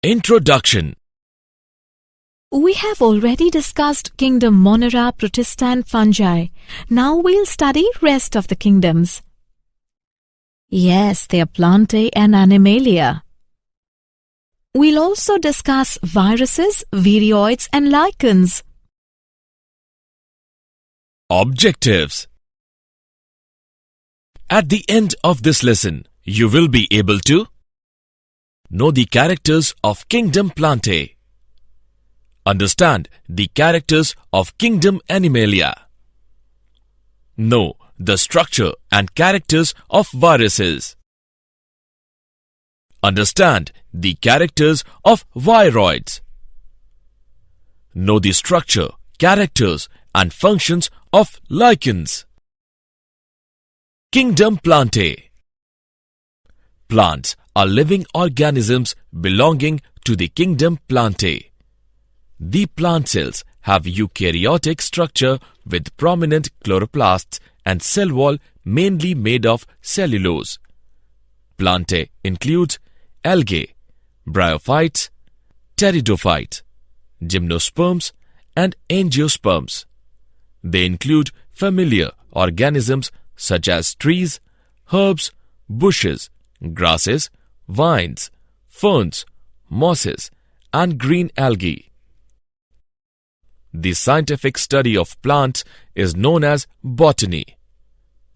Introduction. We have already discussed kingdom Monera, Protista and fungi. Now we'll study rest of the kingdoms. Yes, they are Plantae and Animalia. We'll also discuss viruses, viroids and lichens. Objectives. At the end of this lesson, you will be able to know the characters of kingdom Plantae, understand the characters of kingdom Animalia, know the structure and characters of viruses, understand the characters of viroids, know the structure, characters and functions of lichens. Kingdom Plantae. Plants are living organisms belonging to the kingdom Plantae. The plant cells have eukaryotic structure with prominent chloroplasts and cell wall mainly made of cellulose. Plantae includes algae, bryophytes, pteridophytes, gymnosperms and angiosperms. They include familiar organisms such as trees, herbs, bushes, grasses, vines, ferns, mosses, and green algae. The scientific study of plants is known as botany.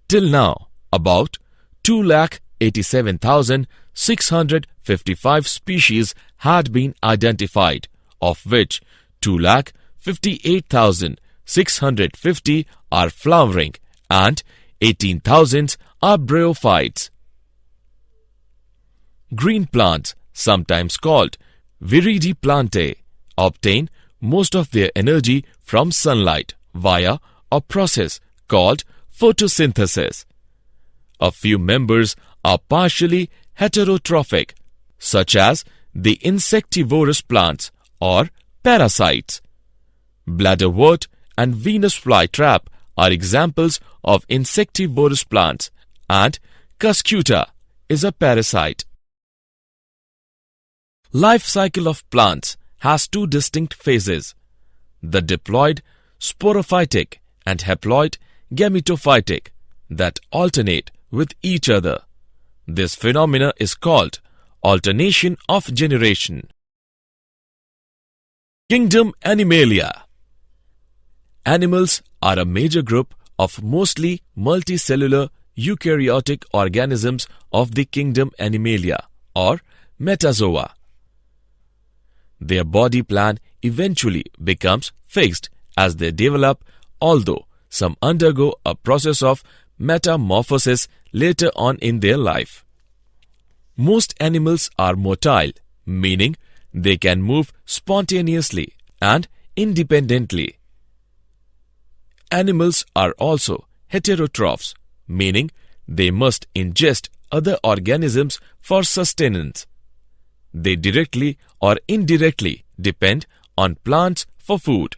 Till now, about 287,655 species had been identified, of which 258,650 are flowering and 18,000 are bryophytes. Green plants, sometimes called Viridiplantae, obtain most of their energy from sunlight via a process called photosynthesis. A few members are partially heterotrophic, such as the insectivorous plants or parasites. Bladderwort and Venus flytrap are examples of insectivorous plants, and Cuscuta is a parasite. Life cycle of plants has two distinct phases: the diploid sporophytic and haploid gametophytic that alternate with each other. This phenomena is called alternation of generation. Kingdom Animalia. Animals are a major group of mostly multicellular eukaryotic organisms of the kingdom Animalia or metazoa. Their body plan eventually becomes fixed as they develop, although some undergo a process of metamorphosis later on in their life. Most animals are motile, meaning they can move spontaneously and independently. Animals are also heterotrophs, meaning they must ingest other organisms for sustenance. They directly or indirectly depend on plants for food.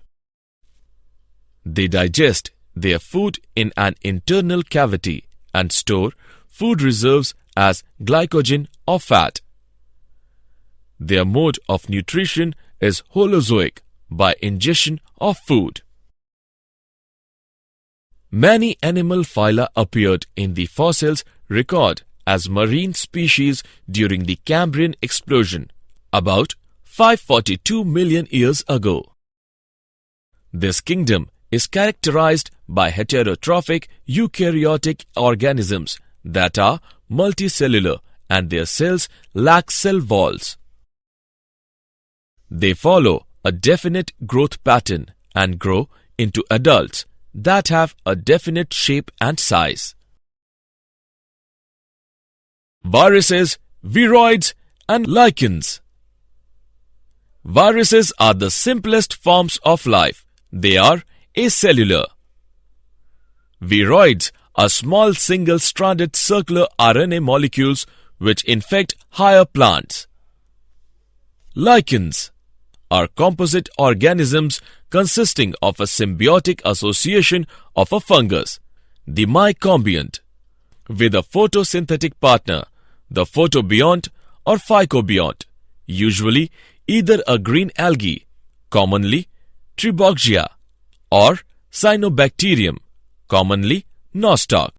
They digest their food in an internal cavity and store food reserves as glycogen or fat. Their mode of nutrition is holozoic by ingestion of food. Many animal phyla appeared in the fossils record as marine species during the Cambrian explosion about 542 million years ago. This kingdom is characterized by heterotrophic eukaryotic organisms that are multicellular and their cells lack cell walls. They follow a definite growth pattern and grow into adults that have a definite shape and size. Viruses, viroids and lichens. Viruses are the simplest forms of life. They are acellular. Viroids are small single-stranded circular RNA molecules which infect higher plants. Lichens are composite organisms consisting of a symbiotic association of a fungus, the mycombionт, with a photosynthetic partner, the photobionт or phycobionт, usually either a green algae, commonly Tribauxia, or Cyanobacterium, commonly Nostoc.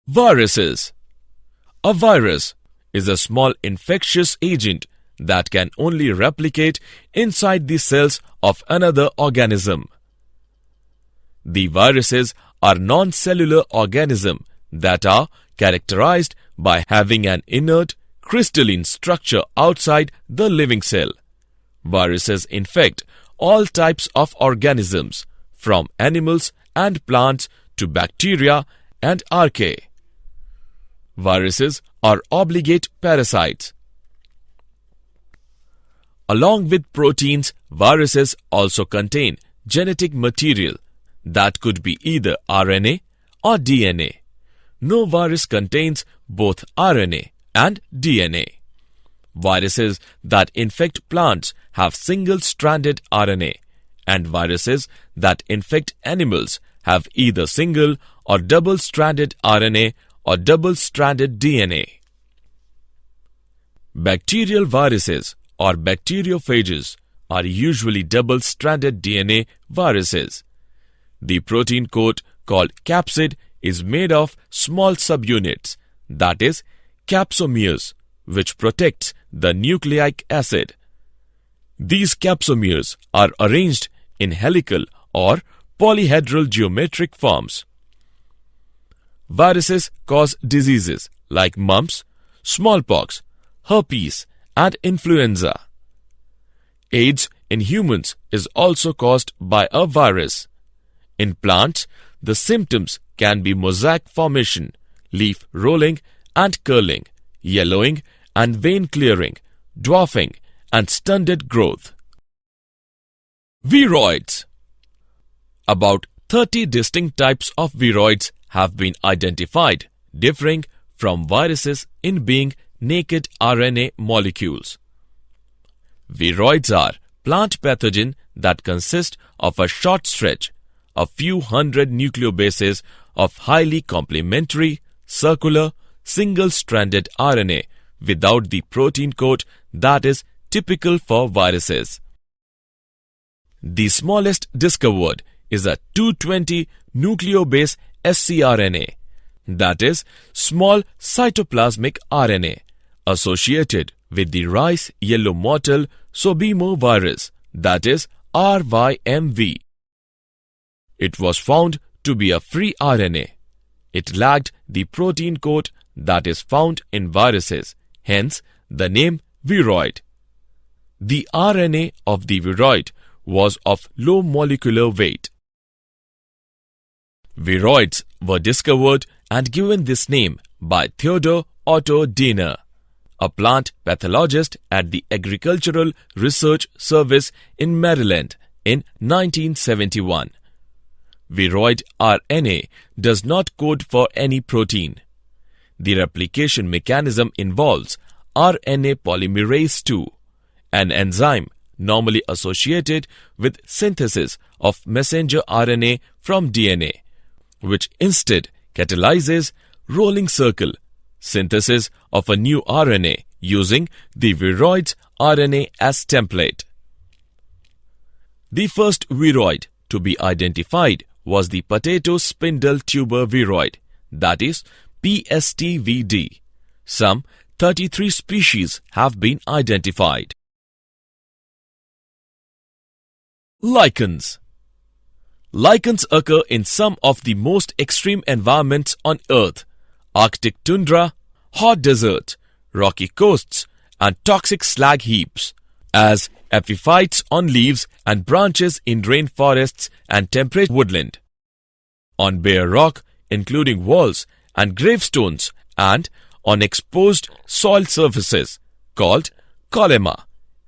Viruses. A virus is a small infectious agent that can only replicate inside the cells of another organism. The viruses are non-cellular organisms that are characterized by having an inert, crystalline structure outside the living cell. Viruses infect all types of organisms, from animals and plants to bacteria and archaea. Viruses are obligate parasites. Along with proteins, viruses also contain genetic material that could be either RNA or DNA. No virus contains both RNA and DNA. Viruses that infect plants have single-stranded RNA, and viruses that infect animals have either single or double-stranded RNA or double-stranded DNA. Bacterial viruses or bacteriophages are usually double-stranded DNA viruses. The protein coat called capsid is made of small subunits, that is, capsomeres, which protects the nucleic acid. These capsomeres are arranged in helical or polyhedral geometric forms. Viruses cause diseases like mumps, smallpox, herpes, and influenza. AIDS in humans is also caused by a virus. In plants, the symptoms can be mosaic formation, leaf rolling and curling, yellowing and vein clearing, dwarfing, and stunted growth. Viroids. About 30 distinct types of viroids have been identified, differing from viruses in being naked RNA molecules. Viroids are plant pathogens that consist of a short stretch, a few hundred nucleobases of highly complementary, circular, single-stranded RNA without the protein coat that is typical for viruses. The smallest discovered is a 220 nucleobase scRNA, that is, small cytoplasmic RNA, associated with the rice yellow mottle Sobemovirus, that is, RYMV. It was found to be a free RNA. It lacked the protein coat that is found in viruses, hence the name viroid. The RNA of the viroid was of low molecular weight. Viroids were discovered and given this name by Theodor Otto Diener, a plant pathologist at the Agricultural Research Service in Maryland in 1971. Viroid RNA does not code for any protein. The replication mechanism involves RNA polymerase II, an enzyme normally associated with synthesis of messenger RNA from DNA, which instead catalyzes rolling circle synthesis of a new RNA using the viroid's RNA as template. The first viroid to be identified was the potato spindle tuber viroid, that is PSTVD. Some 33 species have been identified. Lichens. Lichens occur in some of the most extreme environments on Earth: Arctic tundra, hot desert, rocky coasts, and toxic slag heaps, as epiphytes on leaves and branches in rainforests and temperate woodland, on bare rock, including walls and gravestones, and on exposed soil surfaces, called colema,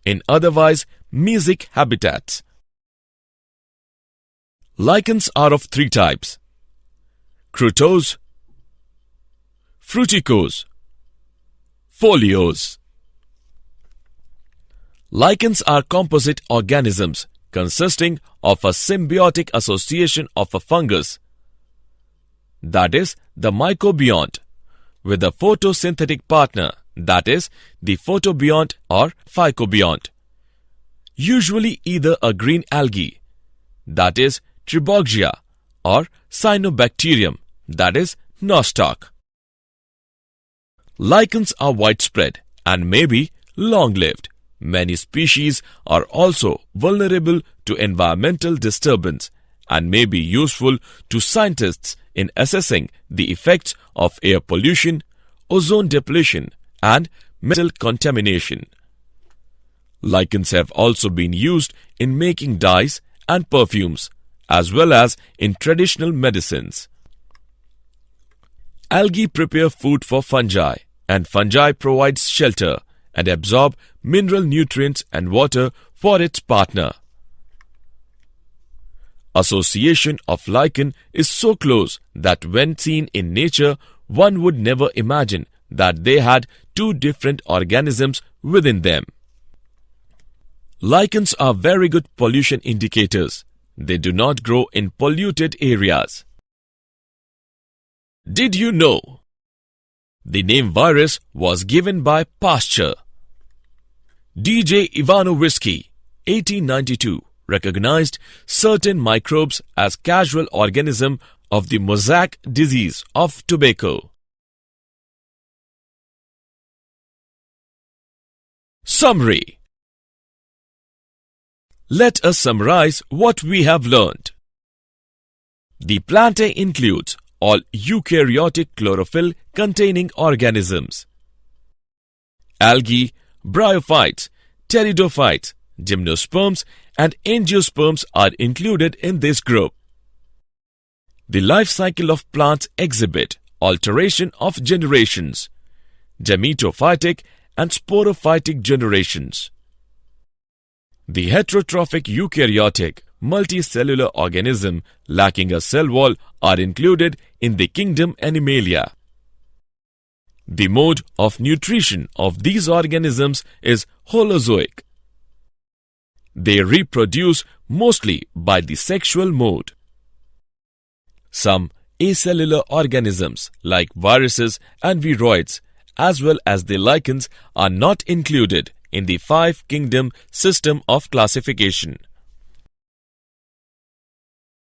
in otherwise mesic habitats. Lichens are of three types: crotose, fruticose, foliose. Lichens are composite organisms consisting of a symbiotic association of a fungus, that is, the mycobiont, with a photosynthetic partner, that is, the photobiont or phycobiont. Usually either a green algae, that is, Tribauxia, or Cyanobacterium, that is, nostoc. Lichens are widespread and may be long-lived. Many species are also vulnerable to environmental disturbance and may be useful to scientists in assessing the effects of air pollution, ozone depletion, and metal contamination. Lichens have also been used in making dyes and perfumes, as well as in traditional medicines. Algae prepare food for fungi, and fungi provides shelter and absorb mineral nutrients and water for its partner. Association of lichen is so close that when seen in nature, one would never imagine that they had two different organisms within them. Lichens are very good pollution indicators. They do not grow in polluted areas. Did you know? The name virus was given by Pasteur. D.J. Ivanovisky, 1892, recognized certain microbes as casual organism of the mosaic disease of tobacco. Summary. Let us summarize what we have learned. The Plantae includes all eukaryotic chlorophyll-containing organisms. Algae, bryophytes, pteridophytes, gymnosperms and angiosperms are included in this group. The life cycle of plants exhibit alteration of generations, gametophytic and sporophytic generations. The heterotrophic eukaryotic multicellular organism lacking a cell wall are included in the kingdom Animalia. The mode of nutrition of these organisms is holozoic. They reproduce mostly by the sexual mode. Some acellular organisms like viruses and viroids as well as the lichens are not included in the five kingdom system of classification.